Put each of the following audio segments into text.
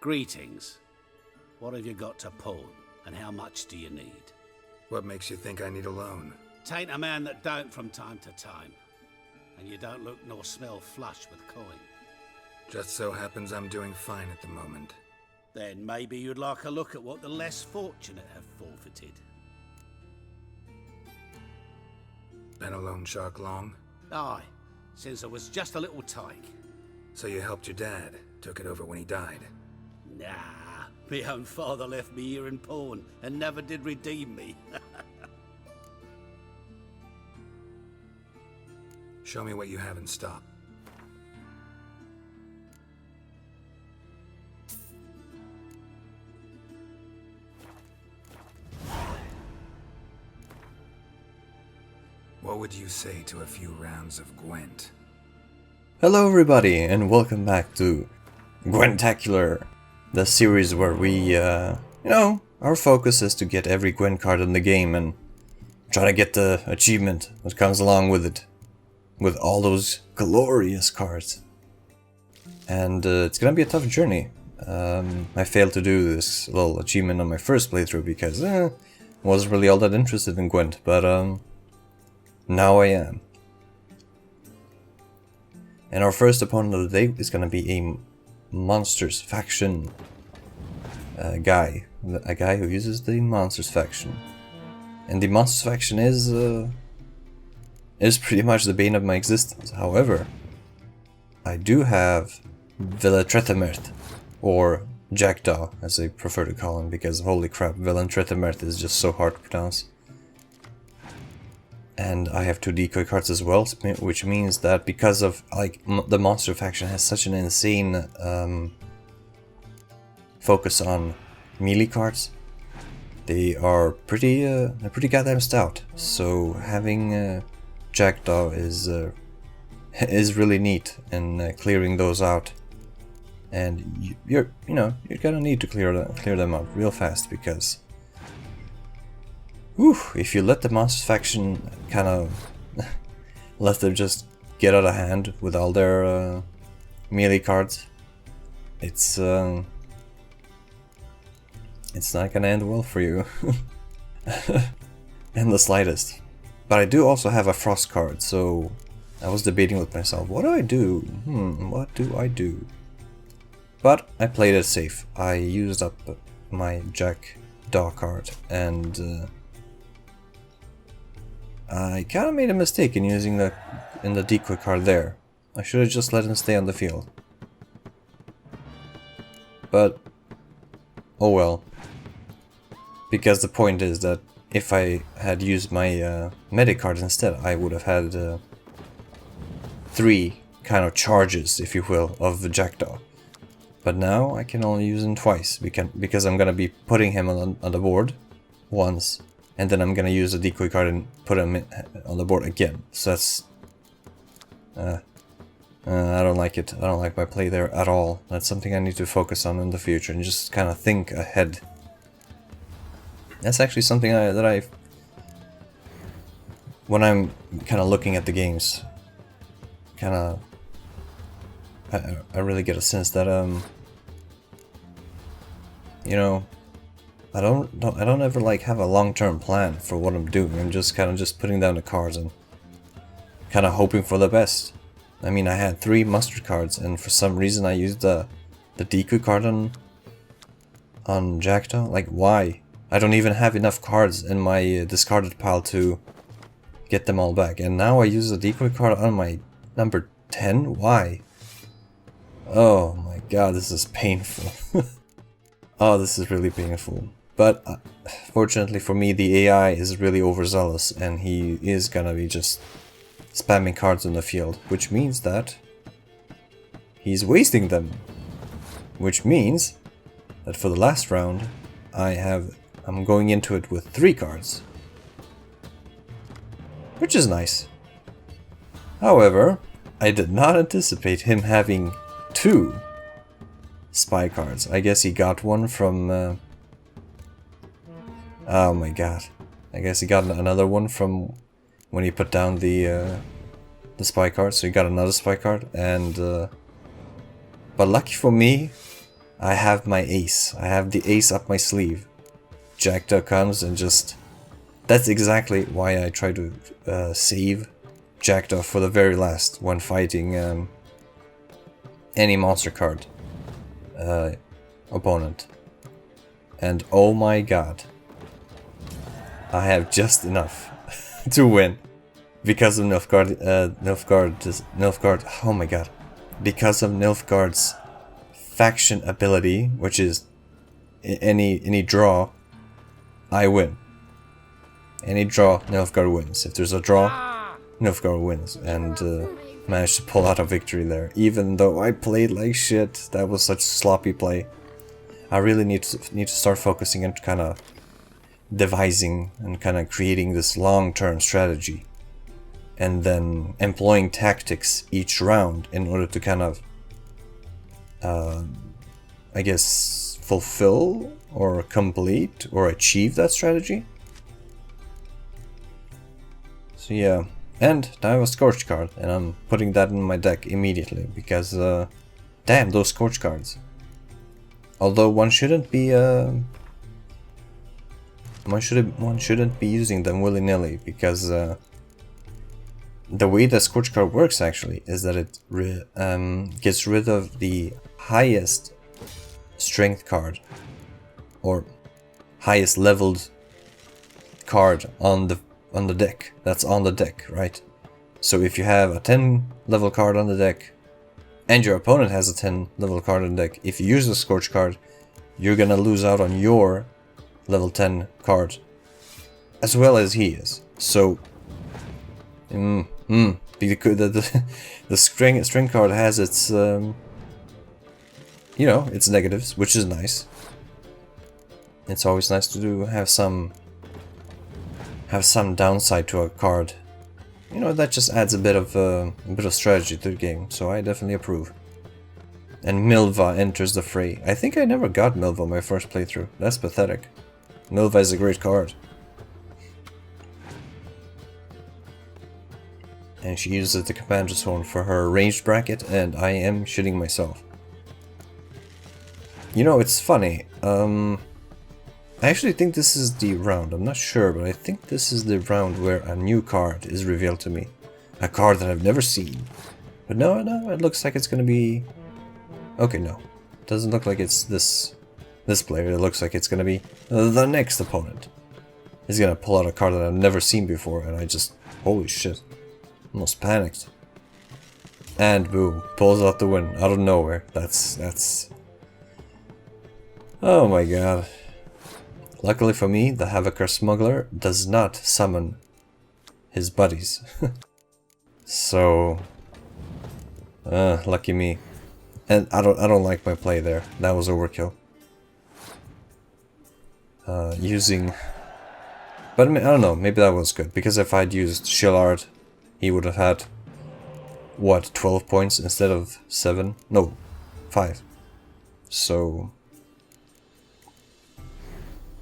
Greetings. What have you got to pawn, and how much do you need? What makes you think I need a loan? Tain't a man that don't from time to time. And you don't look nor smell flush with coin. Just so happens I'm doing fine at the moment. Then maybe you'd like a look at what the less fortunate have forfeited. Been a loan shark long? Aye, since I was just a little tyke. So you helped your dad, took it over when he died? Nah, my own father left me here in pawn and never did redeem me. Show me what you have in stock. What would you say to a few rounds of Gwent? Hello everybody and welcome back to Gwentacular, the series where we, our focus is to get every Gwent card in the game and try to get the achievement that comes along with it, with all those glorious cards. And it's gonna be a tough journey. I failed to do this little achievement on my first playthrough because I wasn't really all that interested in Gwent, but now I am. And our first opponent of the day is going to be a Monsters faction guy. A guy who uses the Monsters faction. And the Monsters faction is pretty much the bane of my existence. However, I do have Gwentopia, or Jackdaw, as I prefer to call him, because holy crap, Gwentopia is just so hard to pronounce. And I have 2 decoy cards as well, which means that because of the monster faction has such an insane focus on melee cards, they are pretty goddamn stout. So having Jackdaw is really neat in clearing those out, and you're gonna need to clear them out real fast because. Whew, if you let the Monsters faction kind of let them just get out of hand with all their melee cards, it's not gonna end well for you in the slightest. But I do also have a frost card, so I was debating with myself, what do I do? What do I do? But I played it safe. I used up my Jackdaw card and I kind of made a mistake in using the decoy card there. I should have just let him stay on the field. But, oh well. Because the point is that if I had used my medic card instead, I would have had 3 kind of charges, if you will, of the Jackdaw. But now I can only use him twice, because I'm going to be putting him on the board once. And then I'm gonna use a decoy card and put him on the board again. So that's... I don't like it. I don't like my play there at all. That's something I need to focus on in the future and just kind of think ahead. That's actually something that I... When I'm kind of looking at the games, kind of... I really get a sense that, I don't ever have a long-term plan for what I'm doing. I'm just kind of putting down the cards and kind of hoping for the best. I mean, I had 3 mustard cards, and for some reason I used the decoy card on Jackdaw. Like, why? I don't even have enough cards in my discarded pile to get them all back. And now I use the decoy card on my number 10? Why? Oh my god, this is painful. Oh, this is really painful. But fortunately for me, the AI is really overzealous and he is gonna be just spamming cards on the field, which means that he's wasting them. Which means that for the last round, I'm going into it with 3 cards. Which is nice. However, I did not anticipate him having 2 spy cards. I guess he got one from... oh my god. I guess he got another one from when he put down the spy card. So he got another spy card. And but lucky for me, I have my ace. I have the ace up my sleeve. Jackdaw comes and just... That's exactly why I try to save Jackdaw for the very last when fighting any monster card opponent. And oh my god, I have just enough to win because of Nilfgaard. Oh my god, because of Nilfgaard's faction ability, which is any draw, I win. Any draw, Nilfgaard wins. If there's a draw, Nilfgaard wins, and managed to pull out a victory there. Even though I played like shit, that was such sloppy play. I really need to start focusing and kind of devising and kind of creating this long-term strategy, and then employing tactics each round in order to kind of, I guess, fulfill or complete or achieve that strategy. So yeah, and I have a Scorch card, and I'm putting that in my deck immediately because, damn, those Scorch cards. Although one shouldn't be using them willy-nilly, because the way the Scorch card works actually is that it gets rid of the highest strength card or highest leveled card on the deck. That's on the deck, right? So if you have a 10 level card on the deck and your opponent has a 10 level card on the deck, if you use the Scorch card, you're gonna lose out on your level 10 card as well as he is. So the string card has its you know, its negatives, which is nice. It's always nice to have some downside to a card. You know, that just adds a bit of strategy to the game, so I definitely approve. And Milva enters the fray. I think I never got Milva my first playthrough. That's pathetic. Milva is a great card. And she uses the Commander Zone for her ranged bracket, and I am shitting myself. You know, it's funny. I actually think this is the round. I'm not sure, but I think this is the round where a new card is revealed to me. A card that I've never seen. But no, it looks like it's gonna be... Okay, no. It doesn't look like it's this player. It looks like it's gonna be the next opponent. He's gonna pull out a card that I've never seen before, and I just... Holy shit. Almost panicked. And boom. Pulls out the win out of nowhere. That's... Oh my god. Luckily for me, the Havocer Smuggler does not summon his buddies. So, lucky me. And I don't like my play there. That was overkill. But I mean, I don't know. Maybe that was good, because if I'd used Shillard, he would have had what, 12 points instead of 7? No, 5. So.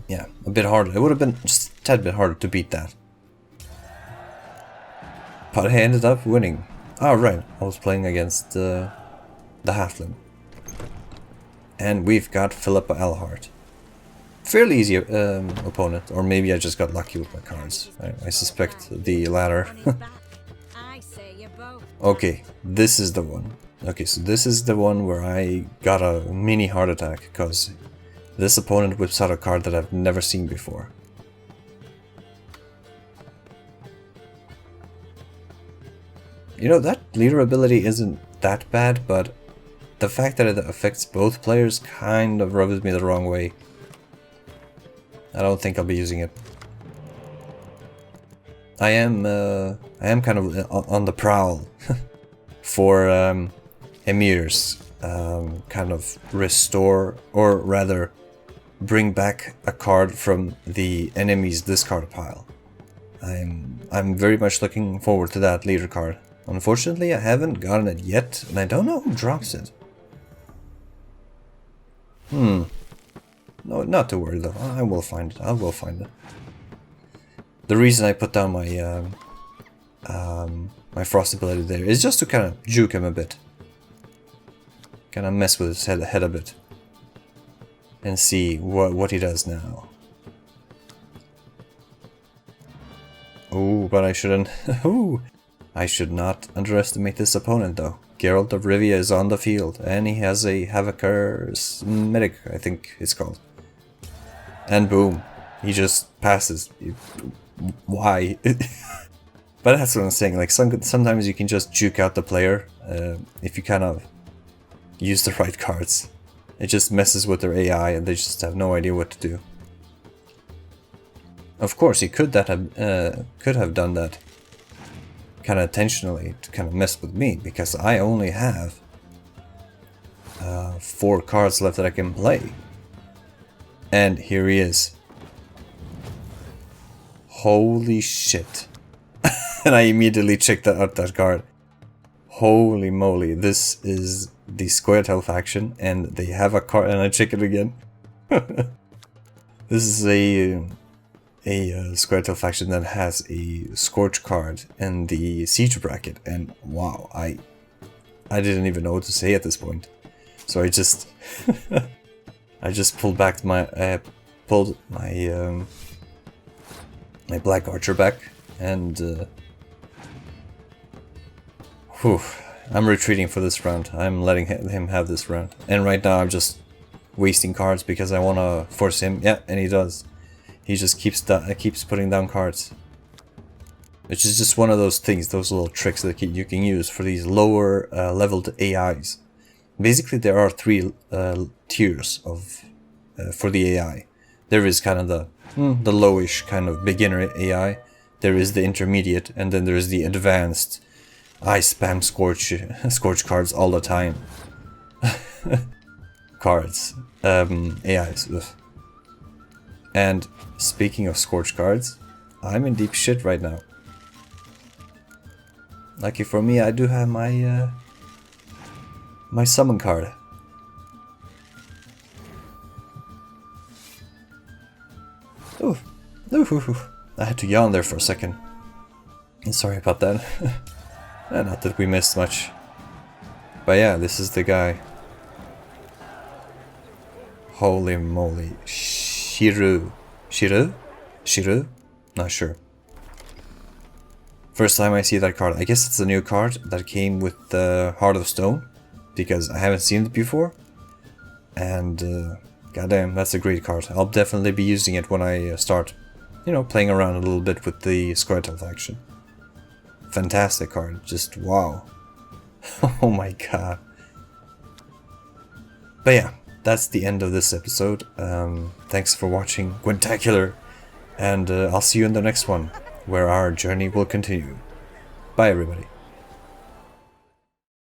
Yeah, a bit harder. It would have been just a tad bit harder to beat that. But I ended up winning. Oh, right. I was playing against the Halfling. And we've got Philippa Alhart. Fairly easy opponent. Or maybe I just got lucky with my cards. I suspect the latter. Okay, this is the one. Okay, so this is the one where I got a mini heart attack, because this opponent whips out a card that I've never seen before. You know, that leader ability isn't that bad, but the fact that it affects both players kind of rubs me the wrong way. I don't think I'll be using it. I am kind of on the prowl for Emir's kind of restore, or rather bring back a card from the enemy's discard pile. I'm very much looking forward to that leader card. Unfortunately, I haven't gotten it yet, and I don't know who drops it. No, not to worry though. I will find it. I will find it. The reason I put down my my frost ability there is just to kind of juke him a bit. Kind of mess with his head a bit. and see what he does now. Oh, but I shouldn't. Ooh, I should not underestimate this opponent, though. Geralt of Rivia is on the field, and he has a Havoker's Medic, I think it's called. And boom, he just passes. Why? But that's what I'm saying. Like sometimes you can just juke out the player if you kind of use the right cards. It just messes with their AI, and they just have no idea what to do. Of course, he could have done that kind of intentionally to kind of mess with me, because I only have 4 cards left that I can play. And here he is. Holy shit. And I immediately checked out that card. Holy moly, this is the Squirtle faction, and they have a card, and I check it again. This is a Squirtle faction that has a Scorch card in the siege bracket, and wow, I didn't even know what to say at this point. So I just I just pulled back my my Black Archer back, and I'm retreating for this round. I'm letting him have this round, and right now I'm just wasting cards because I want to force him. Yeah, and he does. He just keeps putting down cards, which is just one of those things, those little tricks that you can use for these lower leveled AIs. Basically, there are 3 tiers of for the AI. There is kind of the lowish kind of beginner AI. There is the intermediate, and then there is the advanced. I spam Scorch cards all the time. Cards, AIs. Ugh. And speaking of Scorch cards, I'm in deep shit right now. Lucky for me, I do have my my summon card. Ooh. Ooh. I had to yawn there for a second. Sorry about that. Not that we missed much. But yeah, this is the guy. Holy moly. Shiru? Not sure. First time I see that card. I guess it's a new card that came with the Heart of Stone, because I haven't seen it before. And goddamn, that's a great card. I'll definitely be using it when I start, playing around a little bit with the Squirtle faction. Fantastic card, just wow. Oh my god. But yeah, that's the end of this episode. Thanks for watching Gwentacular, and I'll see you in the next one, where our journey will continue. Bye everybody.